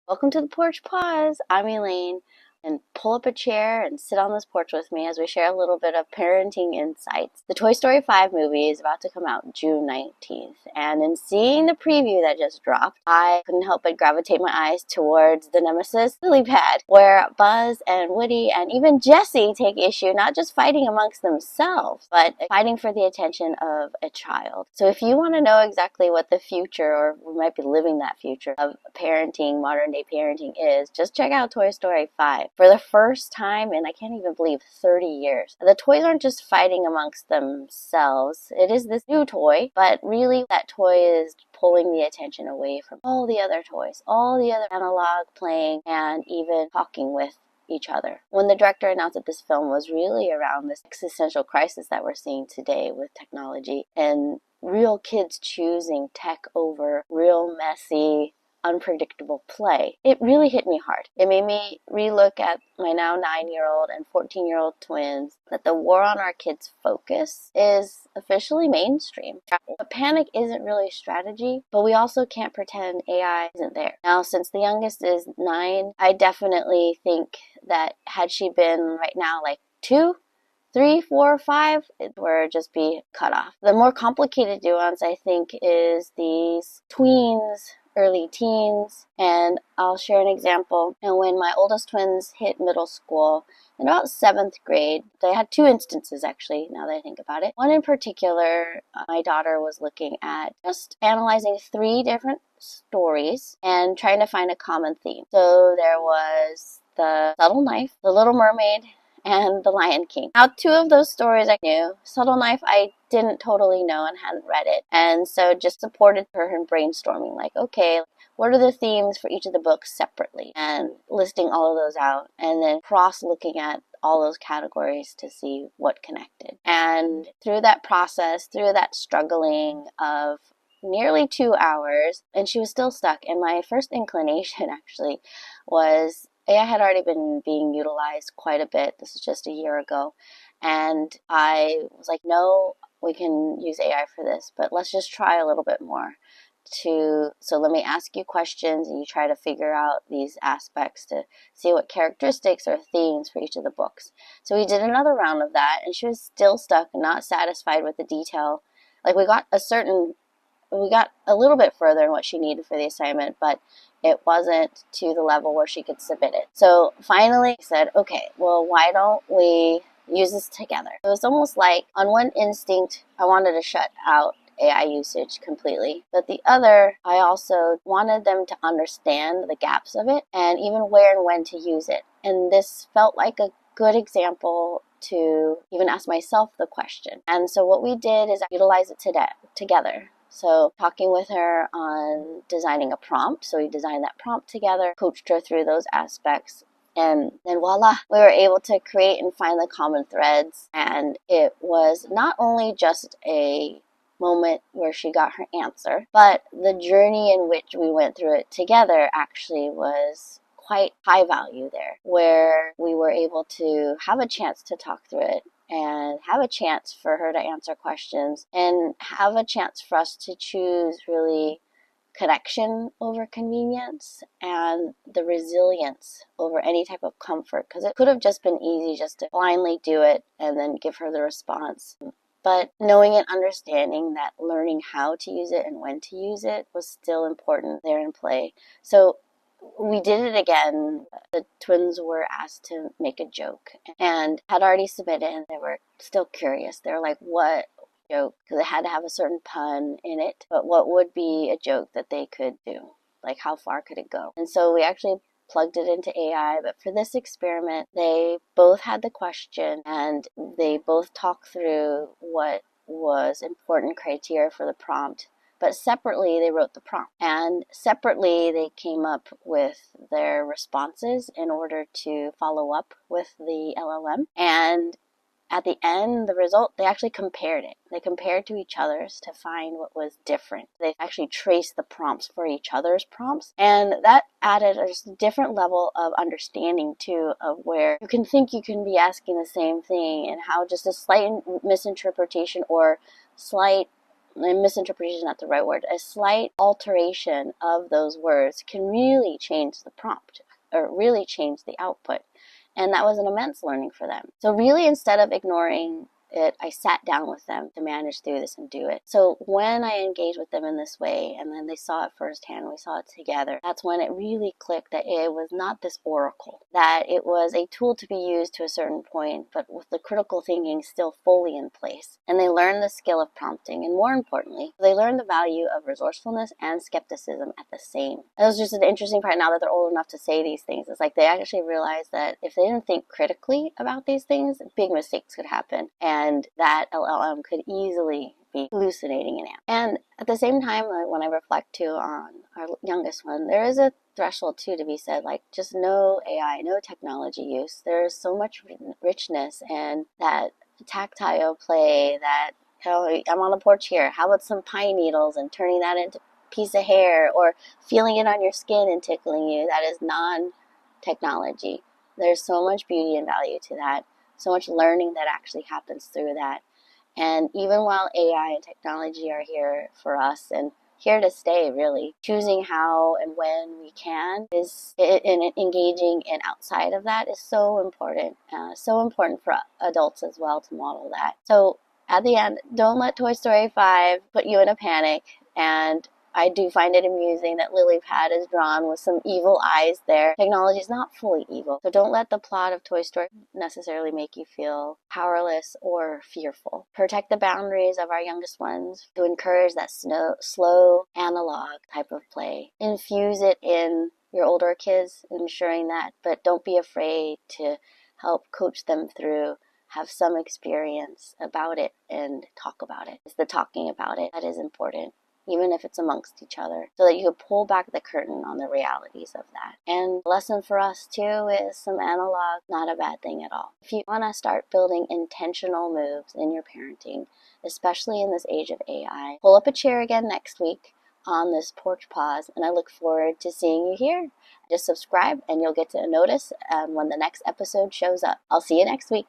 Welcome to the Porch Pause. I'm Elaine, and pull up a chair and sit on this porch with me as we share a little bit of parenting insights. The Toy Story 5 movie is about to come out June 19th, and in seeing the preview that just dropped, I couldn't help but gravitate my eyes towards the nemesis lily pad, where Buzz and Woody and even Jessie take issue not just fighting amongst themselves, but fighting for the attention of a child. So if you want to know exactly what the future, or we might be living that future, of parenting, modern day parenting is, just check out Toy Story 5. For the first time in, I can't even believe, 30 years, the toys aren't just fighting amongst themselves. It is this new toy, but really that toy is pulling the attention away from all the other toys, all the other analog playing, and even talking with each other. When the director announced that this film was really around this existential crisis that we're seeing today with technology and real kids choosing tech over real messy, unpredictable play, it really hit me hard. It made me relook at my now 9-year-old and 14-year-old twins, that the war on our kids' focus is officially mainstream. But panic isn't really strategy, but we also can't pretend AI isn't there. Now, since the youngest is 9, I definitely think that had she been right now like 2, 3, 4, 5, it would just be cut off. The more complicated nuance, I think, is these tweens, early teens, and I'll share an example. And when my oldest twins hit middle school, in about 7th grade, they had 2 instances actually, now that I think about it. One in particular, my daughter was looking at just analyzing 3 different stories and trying to find a common theme. So there was The Subtle Knife, The Little Mermaid, and The Lion King. Now, 2 of those stories I knew. Subtle Knife, I didn't totally know and hadn't read it. And so just supported her in brainstorming, like, okay, what are the themes for each of the books separately? And listing all of those out, and then cross-looking at all those categories to see what connected. And through that process, through that struggling of nearly 2 hours, and she was still stuck. And my first inclination actually was, AI had already been being utilized quite a bit. This is just a year ago. And I was like, no, we can use AI for this, but let's just try a little bit more. So let me ask you questions and you try to figure out these aspects to see what characteristics or themes for each of the books. So we did another round of that, and she was still stuck, not satisfied with the detail. Like we got a little bit further in what she needed for the assignment, but it wasn't to the level where she could submit it. So finally I said, okay, well, why don't we use this together? It was almost like, on one instinct, I wanted to shut out AI usage completely, but the other, I also wanted them to understand the gaps of it and even where and when to use it. And this felt like a good example to even ask myself the question. And so what we did is utilize it together. So talking with her on designing a prompt. So we designed that prompt together, coached her through those aspects, and then voila, we were able to create and find the common threads. And it was not only just a moment where she got her answer, but the journey in which we went through it together actually was quite high value there, where we were able to have a chance to talk through it and have a chance for her to answer questions and have a chance for us to choose really connection over convenience and the resilience over any type of comfort, because it could have just been easy just to blindly do it and then give her the response. But knowing and understanding that learning how to use it and when to use it was still important there in play. So we did it again. The twins were asked to make a joke and had already submitted, and they were still curious. They were like, what joke? Because it had to have a certain pun in it. But what would be a joke that they could do? Like, how far could it go? And so we actually plugged it into AI, but for this experiment, they both had the question and they both talked through what was important criteria for the prompt. But separately, they wrote the prompt. And separately, they came up with their responses in order to follow up with the LLM. And at the end, the result, they actually compared it. They compared to each other's to find what was different. They actually traced the prompts for each other's prompts. And that added a just different level of understanding, too, of where you can think you can be asking the same thing and how just a slight misinterpretation or slight misinterpretation is not the right word, a slight alteration of those words can really change the prompt or really change the output. And that was an immense learning for them. So really, instead of ignoring it, I sat down with them to manage through this and do it. So when I engaged with them in this way, and then they saw it firsthand, we saw it together, that's when it really clicked that it was not this oracle, that it was a tool to be used to a certain point, but with the critical thinking still fully in place. And they learned the skill of prompting, and more importantly, they learned the value of resourcefulness and skepticism at the same. It was just an interesting part now that they're old enough to say these things. It's like they actually realized that if they didn't think critically about these things, big mistakes could happen. And that LLM could easily be hallucinating an answer. And at the same time, when I reflect too on our youngest one, there is a threshold too to be said, like just no AI, no technology use. There's so much richness and that tactile play that, I'm on the porch here. How about some pine needles and turning that into a piece of hair, or feeling it on your skin and tickling you? That is non-technology. There's so much beauty and value to that. So much learning that actually happens through that. And even while AI and technology are here for us and here to stay, really, choosing how and when we can and engaging in outside of that is so important. So important for adults as well to model that. So at the end, don't let Toy Story 5 put you in a panic. And I do find it amusing that Lilypad is drawn with some evil eyes there. Technology is not fully evil. So don't let the plot of Toy Story necessarily make you feel powerless or fearful. Protect the boundaries of our youngest ones to encourage that slow analog type of play. Infuse it in your older kids, ensuring that, but don't be afraid to help coach them through, have some experience about it and talk about it. It's the talking about it that is important, even if it's amongst each other, so that you can pull back the curtain on the realities of that. And the lesson for us too is some analog, not a bad thing at all. If you want to start building intentional moves in your parenting, especially in this age of AI, pull up a chair again next week on this Porch Pause, and I look forward to seeing you here. Just subscribe and you'll get to notice when the next episode shows up. I'll see you next week.